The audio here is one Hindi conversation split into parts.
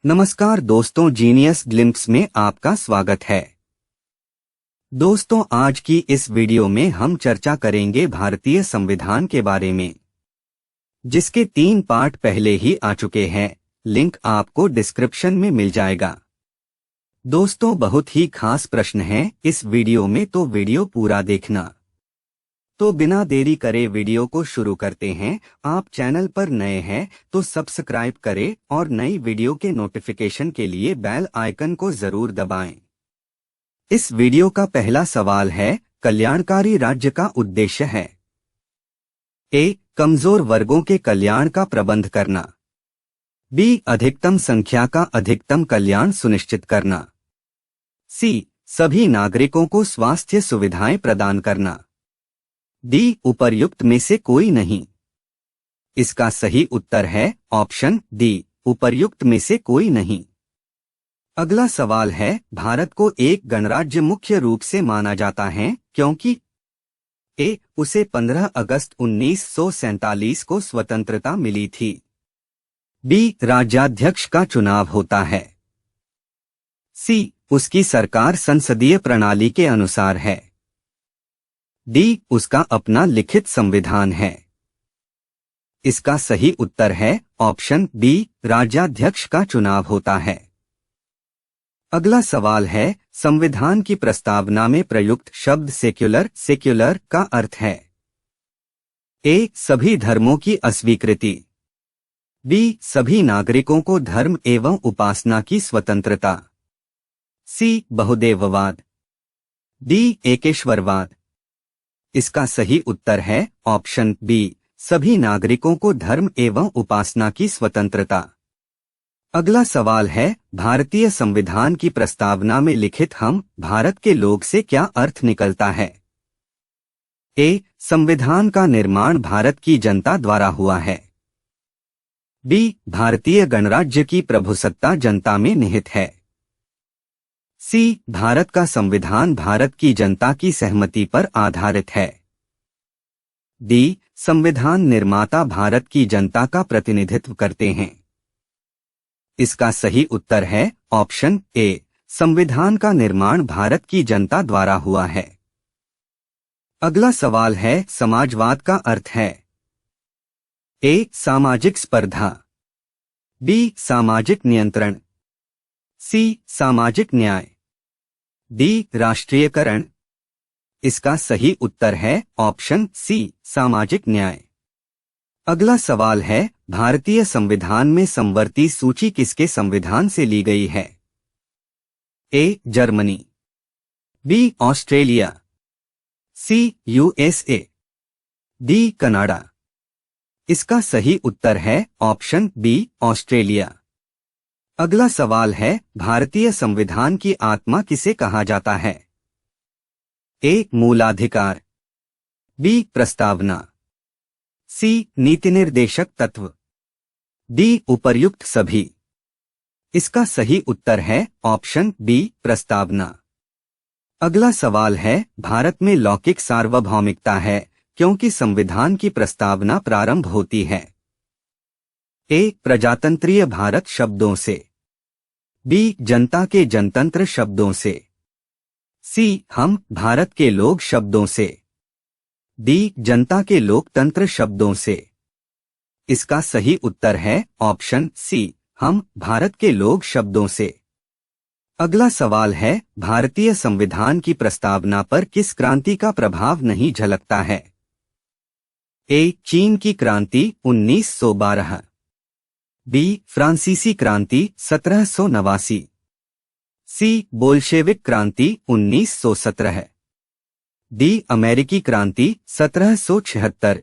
नमस्कार दोस्तों, जीनियस ग्लिम्प्स में आपका स्वागत है। दोस्तों, आज की इस वीडियो में हम चर्चा करेंगे भारतीय संविधान के बारे में, जिसके 3 पार्ट पहले ही आ चुके हैं। लिंक आपको डिस्क्रिप्शन में मिल जाएगा। दोस्तों, बहुत ही खास प्रश्न है इस वीडियो में, तो वीडियो पूरा देखना। तो बिना देरी करे वीडियो को शुरू करते हैं। आप चैनल पर नए हैं तो सब्सक्राइब करें और नई वीडियो के नोटिफिकेशन के लिए बेल आइकन को जरूर दबाएं। इस वीडियो का पहला सवाल है, कल्याणकारी राज्य का उद्देश्य है। ए. कमजोर वर्गों के कल्याण का प्रबंध करना। बी. अधिकतम संख्या का अधिकतम कल्याण सुनिश्चित करना। सी. सभी नागरिकों को स्वास्थ्य सुविधाएं प्रदान करना। डी. उपर्युक्त में से कोई नहीं। इसका सही उत्तर है ऑप्शन डी, उपर्युक्त में से कोई नहीं। अगला सवाल है, भारत को एक गणराज्य मुख्य रूप से माना जाता है क्योंकि ए. उसे 15 अगस्त 1947 को स्वतंत्रता मिली थी। बी. राज्याध्यक्ष का चुनाव होता है। सी. उसकी सरकार संसदीय प्रणाली के अनुसार है। डी. उसका अपना लिखित संविधान है। इसका सही उत्तर है ऑप्शन बी, राज्याध्यक्ष का चुनाव होता है। अगला सवाल है, संविधान की प्रस्तावना में प्रयुक्त शब्द सेक्युलर का अर्थ है। ए. सभी धर्मों की अस्वीकृति। बी. सभी नागरिकों को धर्म एवं उपासना की स्वतंत्रता। सी. बहुदेववाद। डी. एकेश्वरवाद। इसका सही उत्तर है ऑप्शन बी, सभी नागरिकों को धर्म एवं उपासना की स्वतंत्रता। अगला सवाल है, भारतीय संविधान की प्रस्तावना में लिखित हम भारत के लोग से क्या अर्थ निकलता है। ए. संविधान का निर्माण भारत की जनता द्वारा हुआ है। बी. भारतीय गणराज्य की प्रभुसत्ता जनता में निहित है। सी. भारत का संविधान भारत की जनता की सहमति पर आधारित है। डी. संविधान निर्माता भारत की जनता का प्रतिनिधित्व करते हैं। इसका सही उत्तर है ऑप्शन ए, संविधान का निर्माण भारत की जनता द्वारा हुआ है। अगला सवाल है, समाजवाद का अर्थ है। ए. सामाजिक स्पर्धा। बी. सामाजिक नियंत्रण। सी. सामाजिक न्याय। डी. राष्ट्रीयकरण। इसका सही उत्तर है ऑप्शन सी, सामाजिक न्याय। अगला सवाल है, भारतीय संविधान में समवर्ती सूची किसके संविधान से ली गई है। ए. जर्मनी। बी. ऑस्ट्रेलिया। सी. यूएसए। डी. कनाडा। इसका सही उत्तर है ऑप्शन बी, ऑस्ट्रेलिया। अगला सवाल है, भारतीय संविधान की आत्मा किसे कहा जाता है। ए. मूलाधिकार। बी. प्रस्तावना। सी. नीति निर्देशक तत्व। डी. उपर्युक्त सभी। इसका सही उत्तर है ऑप्शन बी, प्रस्तावना। अगला सवाल है, भारत में लौकिक सार्वभौमिकता है क्योंकि संविधान की प्रस्तावना प्रारंभ होती है। ए. प्रजातंत्रीय भारत शब्दों से। बी. जनता के जनतंत्र शब्दों से। सी. हम भारत के लोग शब्दों से। डी. जनता के लोकतंत्र शब्दों से। इसका सही उत्तर है ऑप्शन सी, हम भारत के लोग शब्दों से। अगला सवाल है, भारतीय संविधान की प्रस्तावना पर किस क्रांति का प्रभाव नहीं झलकता है। ए. चीन की क्रांति 1912। बी. फ्रांसीसी क्रांति 1789। सी. बोल्शेविक क्रांति 1917। डी. अमेरिकी क्रांति 1776।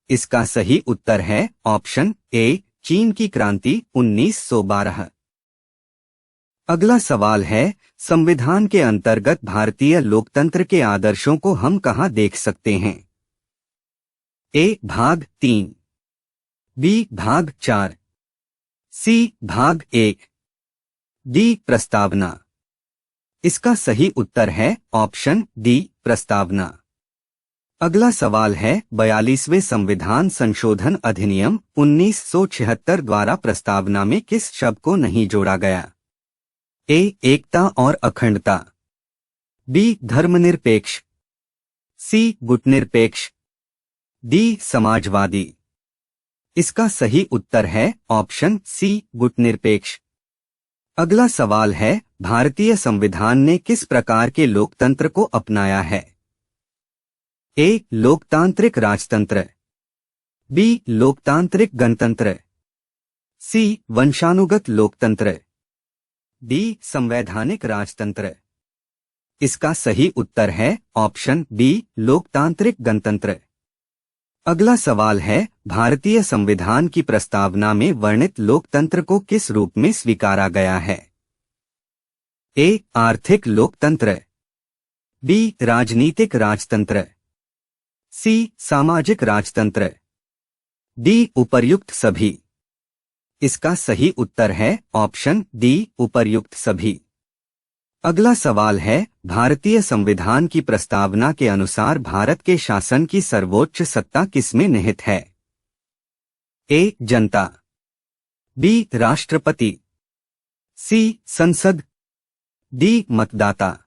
इसका सही उत्तर है ऑप्शन ए, चीन की क्रांति 1912। अगला सवाल है, संविधान के अंतर्गत भारतीय लोकतंत्र के आदर्शों को हम कहां देख सकते हैं। ए. भाग 3। बी. भाग 4। सी. भाग 1। डी. प्रस्तावना। इसका सही उत्तर है ऑप्शन डी, प्रस्तावना। अगला सवाल है 42वें संविधान संशोधन अधिनियम 1976 द्वारा प्रस्तावना में किस शब्द को नहीं जोड़ा गया? ए. एकता और अखंडता, बी. धर्मनिरपेक्ष, सी. गुटनिरपेक्ष, डी. समाजवादी। इसका सही उत्तर है ऑप्शन सी, गुटनिरपेक्ष। अगला सवाल है भारतीय संविधान ने किस प्रकार के लोकतंत्र को अपनाया है? ए. लोकतांत्रिक राजतंत्र, बी. लोकतांत्रिक गणतंत्र, सी. वंशानुगत लोकतंत्र, डी. संवैधानिक राजतंत्र। इसका सही उत्तर है ऑप्शन बी, लोकतांत्रिक गणतंत्र। अगला सवाल है भारतीय संविधान की प्रस्तावना में वर्णित लोकतंत्र को किस रूप में स्वीकारा गया है? ए. आर्थिक लोकतंत्र, बी. राजनीतिक राजतंत्र, सी. सामाजिक राजतंत्र, डी. उपर्युक्त सभी। इसका सही उत्तर है ऑप्शन डी, उपर्युक्त सभी। अगला सवाल है भारतीय संविधान की प्रस्तावना के अनुसार भारत के शासन की सर्वोच्च सत्ता किसमें निहित है? ए. जनता, बी. राष्ट्रपति, सी. संसद, डी. मतदाता।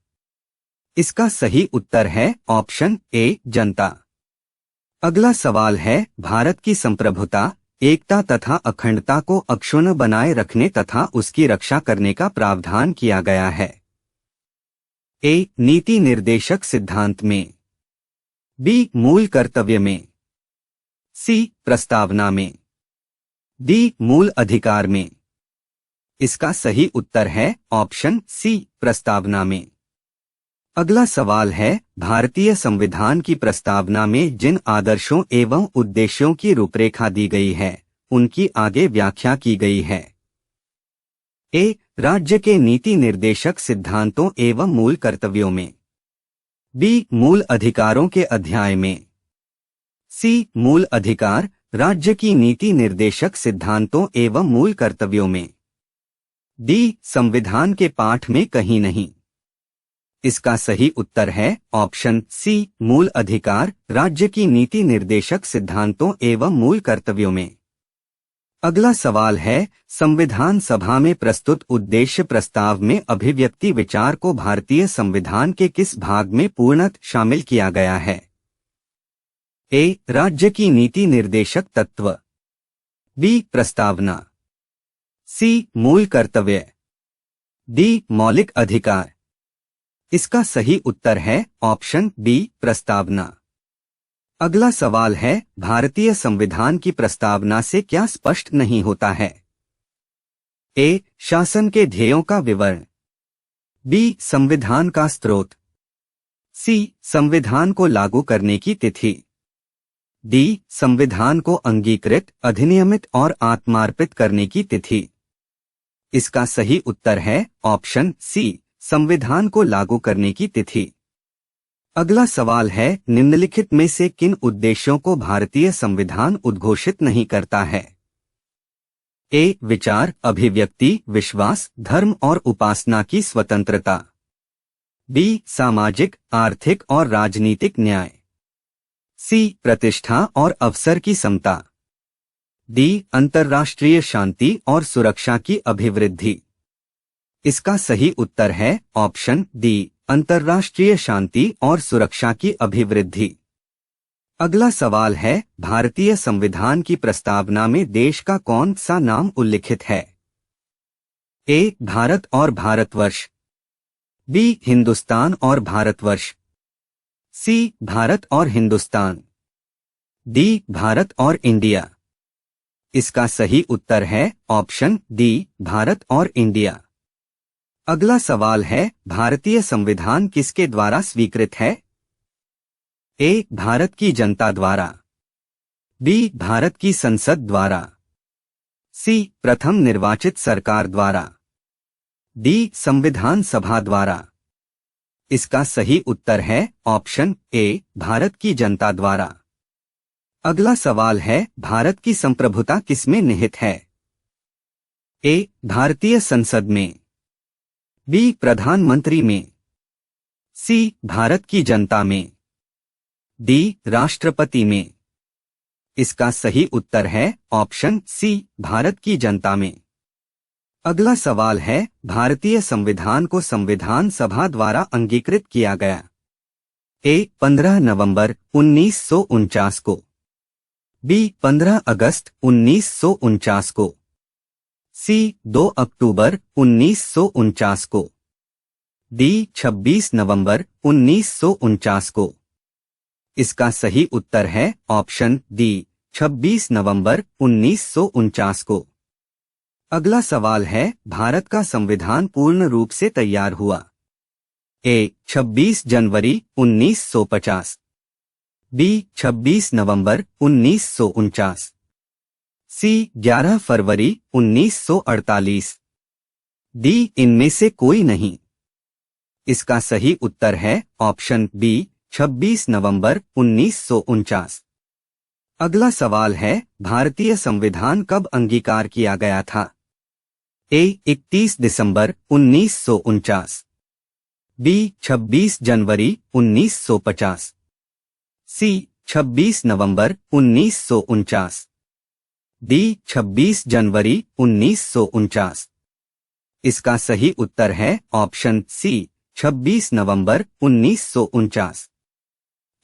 इसका सही उत्तर है ऑप्शन ए, जनता। अगला सवाल है भारत की संप्रभुता, एकता तथा अखंडता को अक्षुण्ण बनाए रखने तथा उसकी रक्षा करने का प्रावधान किया गया है। ए. नीति निर्देशक सिद्धांत में, बी. मूल कर्तव्य में, सी. प्रस्तावना में, डी. मूल अधिकार में। इसका सही उत्तर है ऑप्शन सी, प्रस्तावना में। अगला सवाल है भारतीय संविधान की प्रस्तावना में जिन आदर्शों एवं उद्देश्यों की रूपरेखा दी गई है उनकी आगे व्याख्या की गई है। ए. राज्य के नीति निर्देशक सिद्धांतों एवं मूल कर्तव्यों में, बी. मूल अधिकारों के अध्याय में, सी. मूल अधिकार राज्य की नीति निर्देशक सिद्धांतों एवं मूल कर्तव्यों में, डी. संविधान के पाठ में कहीं नहीं। इसका सही उत्तर है ऑप्शन सी, मूल अधिकार राज्य की नीति निर्देशक सिद्धांतों एवं मूल कर्तव्यों में। अगला सवाल है संविधान सभा में प्रस्तुत उद्देश्य प्रस्ताव में अभिव्यक्ति विचार को भारतीय संविधान के किस भाग में पूर्णतः शामिल किया गया है? ए. राज्य की नीति निर्देशक तत्व, बी. प्रस्तावना, सी. मूल कर्तव्य, डी. मौलिक अधिकार। इसका सही उत्तर है ऑप्शन बी, प्रस्तावना। अगला सवाल है भारतीय संविधान की प्रस्तावना से क्या स्पष्ट नहीं होता है? ए. शासन के ध्येयों का विवरण, बी. संविधान का स्रोत, सी. संविधान को लागू करने की तिथि, डी. संविधान को अंगीकृत, अधिनियमित और आत्मार्पित करने की तिथि। इसका सही उत्तर है ऑप्शन सी, संविधान को लागू करने की तिथि। अगला सवाल है निम्नलिखित में से किन उद्देश्यों को भारतीय संविधान उद्घोषित नहीं करता है? ए. विचार, अभिव्यक्ति, विश्वास, धर्म और उपासना की स्वतंत्रता, बी. सामाजिक, आर्थिक और राजनीतिक न्याय, सी. प्रतिष्ठा और अवसर की समता, डी. अंतर्राष्ट्रीय शांति और सुरक्षा की अभिवृद्धि। इसका सही उत्तर है ऑप्शन डी, अंतर्राष्ट्रीय शांति और सुरक्षा की अभिवृद्धि। अगला सवाल है भारतीय संविधान की प्रस्तावना में देश का कौन सा नाम उल्लिखित है? ए. भारत और भारतवर्ष, बी. हिंदुस्तान और भारतवर्ष, सी. भारत और हिंदुस्तान, डी. भारत और इंडिया। इसका सही उत्तर है ऑप्शन डी, भारत और इंडिया। अगला सवाल है भारतीय संविधान किसके द्वारा स्वीकृत है? ए. भारत की जनता द्वारा, बी. भारत की संसद द्वारा, सी. प्रथम निर्वाचित सरकार द्वारा, डी. संविधान सभा द्वारा। इसका सही उत्तर है ऑप्शन ए, भारत की जनता द्वारा। अगला सवाल है भारत की संप्रभुता किसमें निहित है? ए. भारतीय संसद में, बी. प्रधानमंत्री में, सी. भारत की जनता में, डी राष्ट्रपति में। इसका सही उत्तर है ऑप्शन सी भारत की जनता में। अगला सवाल है भारतीय संविधान को संविधान सभा द्वारा अंगीकृत किया गया। ए 15 नवंबर 1949 को, बी 15 अगस्त 1949 को, सी 2 अक्टूबर 1949 को, डी 26 नवंबर 1949 को। इसका सही उत्तर है ऑप्शन डी 26 नवंबर 1949 को। अगला सवाल है भारत का संविधान पूर्ण रूप से तैयार हुआ। ए 26 जनवरी 1950, बी 26 नवंबर 1949, सी 11 फरवरी 1948, डी इनमें से कोई नहीं। इसका सही उत्तर है ऑप्शन बी 26 नवंबर 1949। अगला सवाल है भारतीय संविधान कब अंगीकार किया गया था। ए 31 दिसंबर 1949, बी 26 जनवरी 1950, सी 26 नवंबर 1949, डी 26 जनवरी 1949। इसका सही उत्तर है ऑप्शन सी 26 नवंबर 1949।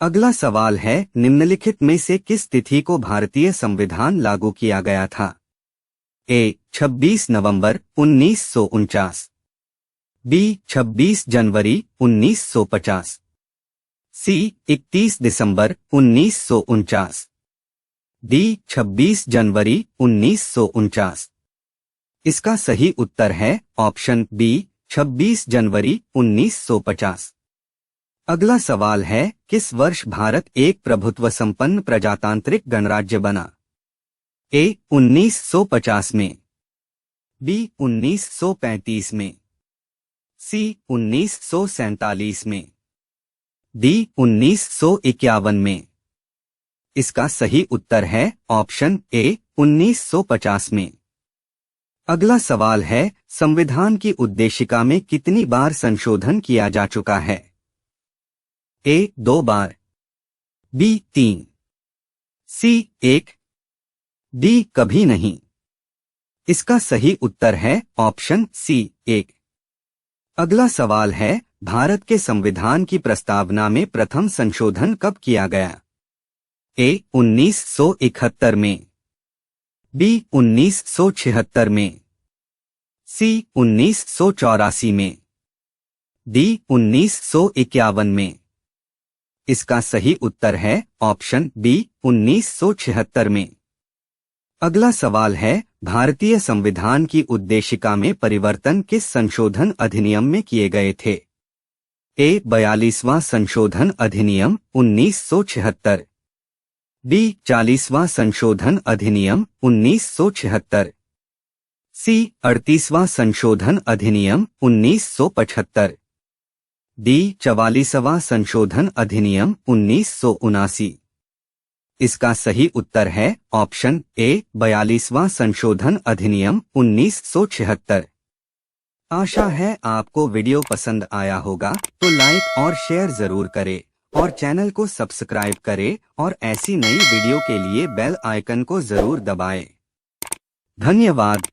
अगला सवाल है निम्नलिखित में से किस तिथि को भारतीय संविधान लागू किया गया था। ए 26 नवंबर 1949, बी 26 जनवरी 1950, सी 31 दिसंबर 1949, डी 26 जनवरी 1949। इसका सही उत्तर है ऑप्शन बी 26 जनवरी 1950। अगला सवाल है किस वर्ष भारत एक प्रभुत्व संपन्न प्रजातांत्रिक गणराज्य बना। ए 1950 में, बी 1935 में, सी 1947 में, डी 1951 में। इसका सही उत्तर है ऑप्शन ए 1950 में। अगला सवाल है संविधान की उद्देशिका में कितनी बार संशोधन किया जा चुका है। ए 2 बार, बी 3, सी 1, डी कभी नहीं। इसका सही उत्तर है ऑप्शन सी 1। अगला सवाल है भारत के संविधान की प्रस्तावना में प्रथम संशोधन कब किया गया। ए 1971 में, बी 1976 में, सी 1984 में, डी 1951 में। इसका सही उत्तर है ऑप्शन बी 1976 में। अगला सवाल है भारतीय संविधान की उद्देशिका में परिवर्तन किस संशोधन अधिनियम में किए गए थे। ए 42वां संशोधन अधिनियम 1976, बी 40वां संशोधन अधिनियम 1976, सी 38वां संशोधन अधिनियम 1975, डी 44वां संशोधन अधिनियम 1979। इसका सही उत्तर है ऑप्शन ए 42वां संशोधन अधिनियम 1976। आशा है आपको वीडियो पसंद आया होगा, तो लाइक और शेयर जरूर करें और चैनल को सब्सक्राइब करें और ऐसी नई वीडियो के लिए बेल आइकन को जरूर दबाएं। धन्यवाद।